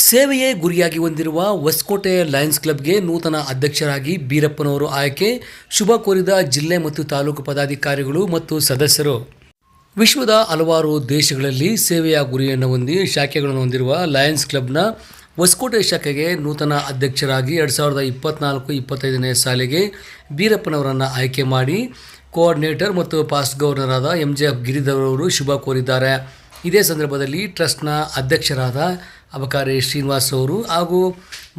ಸೇವೆಯೇ ಗುರಿಯಾಗಿ ಹೊಂದಿರುವ ಹೊಸಕೋಟೆ ಲಯನ್ಸ್ ಕ್ಲಬ್ಗೆ ನೂತನ ಅಧ್ಯಕ್ಷರಾಗಿ ಬೀರಪ್ಪನವರು ಆಯ್ಕೆ. ಶುಭ ಕೋರಿದ ಜಿಲ್ಲೆ ಮತ್ತು ತಾಲೂಕು ಪದಾಧಿಕಾರಿಗಳು ಮತ್ತು ಸದಸ್ಯರು. ವಿಶ್ವದ ಹಲವಾರು ದೇಶಗಳಲ್ಲಿ ಸೇವೆಯ ಗುರಿಯನ್ನು ಹೊಂದಿ ಶಾಖೆಗಳನ್ನು ಹೊಂದಿರುವ ಲಯನ್ಸ್ ಕ್ಲಬ್ನ ಹೊಸಕೋಟೆ ಶಾಖೆಗೆ ನೂತನ ಅಧ್ಯಕ್ಷರಾಗಿ 2024-25ನೇ ಸಾಲಿಗೆ ಬೀರಪ್ಪನವರನ್ನು ಆಯ್ಕೆ ಮಾಡಿ ಕೋಆರ್ಡಿನೇಟರ್ ಮತ್ತು ಪಾಸ್ಟ್ ಗವರ್ನರ್ ಆದ MJF ಗಿರಿಧರ್ ಅವರು ಶುಭ ಕೋರಿದ್ದಾರೆ. ಇದೇ ಸಂದರ್ಭದಲ್ಲಿ ಟ್ರಸ್ಟ್ನ ಅಧ್ಯಕ್ಷರಾದ ಅಬಕಾರಿ ಶ್ರೀನಿವಾಸ್ ಅವರು ಹಾಗೂ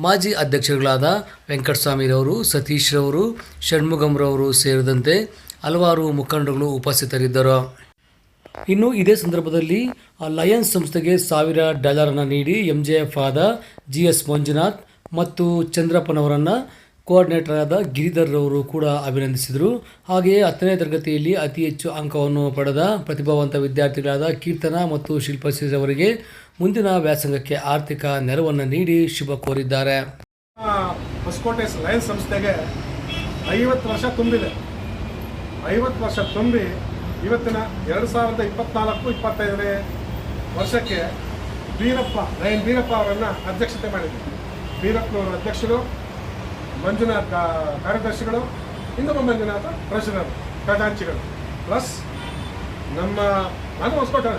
ಮಾಜಿ ಅಧ್ಯಕ್ಷರುಗಳಾದ ವೆಂಕಟಸ್ವಾಮಿರವರು, ಸತೀಶ್ ರವರು, ಷಣ್ಮುಗಂರವರು ಸೇರಿದಂತೆ ಹಲವಾರು ಮುಖಂಡರುಗಳು ಉಪಸ್ಥಿತರಿದ್ದರು. ಇನ್ನು ಇದೇ ಸಂದರ್ಭದಲ್ಲಿ ಲಯನ್ಸ್ ಸಂಸ್ಥೆಗೆ $1000 ನೀಡಿ MJF ಆದ GS ಮಂಜುನಾಥ್ ಮತ್ತು ಚಂದ್ರಪ್ಪನವರನ್ನು ಕೋಆರ್ಡಿನೇಟರ್ ಆದ ಗಿರಿಧರ್ ರವರು ಕೂಡ ಅಭಿನಂದಿಸಿದರು. ಹಾಗೆಯೇ 10ನೇ ತರಗತಿಯಲ್ಲಿ ಅತಿ ಹೆಚ್ಚು ಅಂಕವನ್ನು ಪಡೆದ ಪ್ರತಿಭಾವಂತ ವಿದ್ಯಾರ್ಥಿಗಳಾದ ಕೀರ್ತನಾ ಮತ್ತು ಶಿಲ್ಪಶ್ರೀರವರಿಗೆ ಮುಂದಿನ ವ್ಯಾಸಂಗಕ್ಕೆ ಆರ್ಥಿಕ ನೆರವನ್ನು ನೀಡಿ ಶುಭ ಕೋರಿದ್ದಾರೆ. ಹೊಸಕೋಟೆ ಲಯನ್ಸ್ ಸಂಸ್ಥೆಗೆ 50 ವರ್ಷ ತುಂಬಿದೆ. 50 ವರ್ಷ ತುಂಬಿ ಇವತ್ತಿನ 2024-25ನೇ ವರ್ಷಕ್ಕೆ ಲಯನ್ ಬೀರಪ್ಪ ಅವರನ್ನು ಅಧ್ಯಕ್ಷತೆ ಮಾಡಿದ್ವಿ. ಬೀರಪ್ಪನವರು ಅಧ್ಯಕ್ಷರು, ಮಂಜುನಾಥ್ ಕಾರ್ಯದರ್ಶಿಗಳು, ಇನ್ನೊಬ್ಬ ಮಂಜುನಾಥ ಟ್ರೆಷರರ್ ಖಜಾಂಚಿಗಳು, ಪ್ಲಸ್ ನಾನು ಹೊಸಕೋಟೆ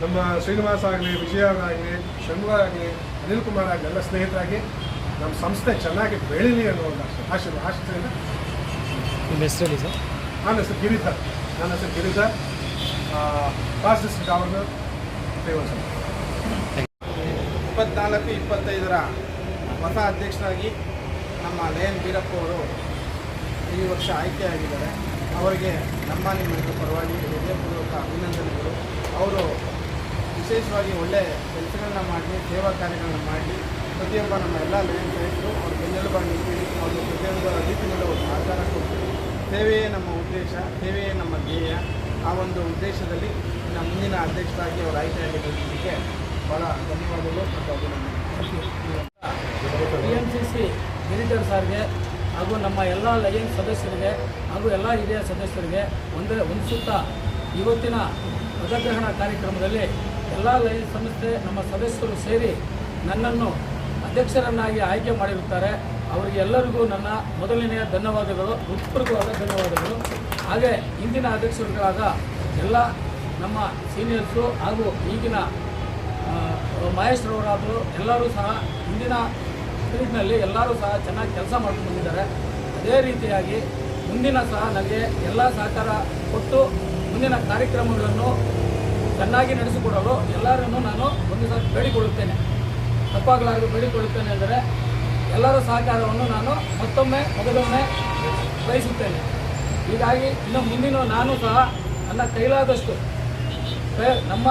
ನಮ್ಮ ಶ್ರೀನಿವಾಸ ಆಗಲಿ, ವಿಜಯ ಆಗಲಿ, ಷಣ್ಮುಗ ಆಗಲಿ, ಅನಿಲ್ ಕುಮಾರ್ ಆಗಲಿ ಎಲ್ಲ ಸ್ನೇಹಿತರಾಗಿ ನಮ್ಮ ಸಂಸ್ಥೆ ಚೆನ್ನಾಗಿ ಬೆಳೀಲಿ ಅನ್ನೋ ಒಂದು ಆಶಯದಿಂದ. ನಿಮ್ಮ ಹೆಸರು ಹೇಳಿ ಸರ್? ನನ್ನ ಹೆಸರು ಗಿರಿಧರ್, ಪಾಸ್ಟ್ ಡಿಸ್ಟ್ರಿಕ್ಟ್ ಗವರ್ನರ್, ದೇವಸ್ಥಾನ. 24-25ರ ಹೊಸ ಅಧ್ಯಕ್ಷರಾಗಿ ನಮ್ಮ ಲಯನ್ ಬೀರಪ್ಪ ಅವರು ಈ ವರ್ಷ ಆಯ್ಕೆಯಾಗಿದ್ದಾರೆ. ಅವರಿಗೆ ನಿಮ್ಮ ಪರವಾಗಿ ಹೃದಯಪೂರ್ವಕ ಅಭಿನಂದನೆಗಳು. ಅವರು ವಿಶೇಷವಾಗಿ ಒಳ್ಳೆಯ ಕೆಲಸಗಳನ್ನ ಮಾಡಲಿ, ಸೇವಾ ಕಾರ್ಯಗಳನ್ನ ಮಾಡಲಿ, ಪ್ರತಿಯೊಬ್ಬ ನಮ್ಮ ಎಲ್ಲ ಲಯನ್ ರೈತರು ಅವ್ರ ಬೆನ್ನೆಲುಬಾಗಿ ನಿಂತಿರಿ. ಅವರು ಪ್ರತಿಯೊಂದು ರೀತಿಯಲ್ಲೂ ಒಂದು ಸಹಕಾರ ಕೊಡ್ತೀವಿ. ಸೇವೆಯೇ ನಮ್ಮ ಉದ್ದೇಶ, ಸೇವೆಯೇ ನಮ್ಮ ಧ್ಯೇಯ. ಆ ಒಂದು ಉದ್ದೇಶದಲ್ಲಿ ನಮ್ಮ ಮುಂದಿನ ಅಧ್ಯಕ್ಷರಾಗಿ ಅವರು ಆಯ್ಕೆಯಾಗಿದ್ದಕ್ಕೆ ಭಾಳ ಧನ್ಯವಾದಗಳು ಮತ್ತು ಅಭಿನಂದನೆ. PMCC ಗಿರಿಧರ್ ಸಾರ್ಗೆ ಹಾಗೂ ನಮ್ಮ ಎಲ್ಲ ಲಯನ್ ಸದಸ್ಯರಿಗೆ ಹಾಗೂ ಎಲ್ಲ ಹಿರಿಯ ಸದಸ್ಯರಿಗೆ ಒಂದು ಸುತ್ತ ಇವತ್ತಿನ ಪದಗ್ರಹಣ ಕಾರ್ಯಕ್ರಮದಲ್ಲಿ ಎಲ್ಲ ಲಯನ್ ಸಂಸ್ಥೆ ನಮ್ಮ ಸದಸ್ಯರು ಸೇರಿ ನನ್ನನ್ನು ಅಧ್ಯಕ್ಷರನ್ನಾಗಿ ಆಯ್ಕೆ ಮಾಡಿರುತ್ತಾರೆ. ಅವರಿಗೆ ಎಲ್ಲರಿಗೂ ನನ್ನ ಮೊದಲನೆಯ ಧನ್ಯವಾದಗಳು, ಹೃತ್ಪೂರ್ವಕವಾದ ಧನ್ಯವಾದಗಳು. ಹಾಗೆ ಇಂದಿನ ಅಧ್ಯಕ್ಷರುಗಳಾದ ಎಲ್ಲ ನಮ್ಮ ಸೀನಿಯರ್ಸು ಹಾಗೂ ಈಗಿನ ಮಹೇಶ್ರವರಾದರು ಎಲ್ಲರೂ ಸಹ ಇಂದಿನ ಸ್ಪಿರಿಟ್ನಲ್ಲಿ ಎಲ್ಲರೂ ಸಹ ಚೆನ್ನಾಗಿ ಕೆಲಸ ಮಾಡ್ಕೊಂಡು ಬಂದಿದ್ದಾರೆ. ಅದೇ ರೀತಿಯಾಗಿ ಮುಂದಿನ ಸಹ ನನಗೆ ಎಲ್ಲ ಸಹಕಾರ ಕೊಟ್ಟು ಮುಂದಿನ ಕಾರ್ಯಕ್ರಮಗಳನ್ನು ಚೆನ್ನಾಗಿ ನಡೆಸಿಕೊಡಲು ಎಲ್ಲರನ್ನೂ ನಾನು ಒಂದು ಸಹ ಬೇಡಿಕೊಳ್ಳುತ್ತೇನೆ. ತಪ್ಪಾಗಲಾರದು ಬೇಡಿಕೊಳ್ಳುತ್ತೇನೆ ಅಂದರೆ ಎಲ್ಲರ ಸಹಕಾರವನ್ನು ನಾನು ಮೊದಲೊಮ್ಮೆ ಬಯಸುತ್ತೇನೆ. ಹೀಗಾಗಿ ಇನ್ನು ಮುಂದಿನ ನಾನು ಸಹ ನನ್ನ ಕೈಲಾದಷ್ಟು ನಮ್ಮ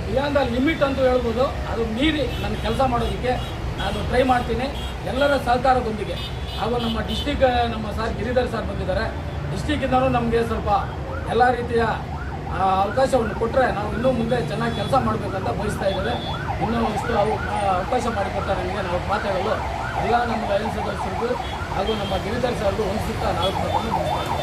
ಬಿಯಾಂಡ್ ದ ಲಿಮಿಟ್ ಅಂತ ಹೇಳ್ಬೋದು, ಅದು ಮೀರಿ ನನ್ನ ಕೆಲಸ ಮಾಡೋದಕ್ಕೆ ನಾನು ಟ್ರೈ ಮಾಡ್ತೀನಿ ಎಲ್ಲರ ಸಹಕಾರದೊಂದಿಗೆ. ಹಾಗೂ ನಮ್ಮ ಡಿಸ್ಟಿಕ್ ನಮ್ಮ ಸಾರ್ ಗಿರಿಧರ್ ಸಾರ್ ಬಂದಿದ್ದಾರೆ. ಡಿಸ್ಟಿಕ್ಕಿಂದಲೂ ನಮಗೆ ಸ್ವಲ್ಪ ಎಲ್ಲ ರೀತಿಯ ಅವಕಾಶವನ್ನು ಕೊಟ್ಟರೆ ನಾವು ಇನ್ನೂ ಮುಂದೆ ಚೆನ್ನಾಗಿ ಕೆಲಸ ಮಾಡಬೇಕಂತ ಬಯಸ್ತಾ ಇದ್ದೇವೆ. ಇನ್ನೂ ಇಷ್ಟು ಅವಕಾಶ ಮಾಡಿಕೊಡ್ತಾರೆ ನನಗೆ ನಾವು ಮಾತಾಡಲು ಎಲ್ಲ ನಮ್ಮ ಲಯನ್ ಸದಸ್ಯರಿಗೂ ಹಾಗೂ ನಮ್ಮ ಗಿರಿಧರ್ ಸಾರ್ಗೂ ಒಂದು ಸುತ್ತ 4 ಮಾತನ್ನು ಮುಗಿಸ್ತಾರೆ.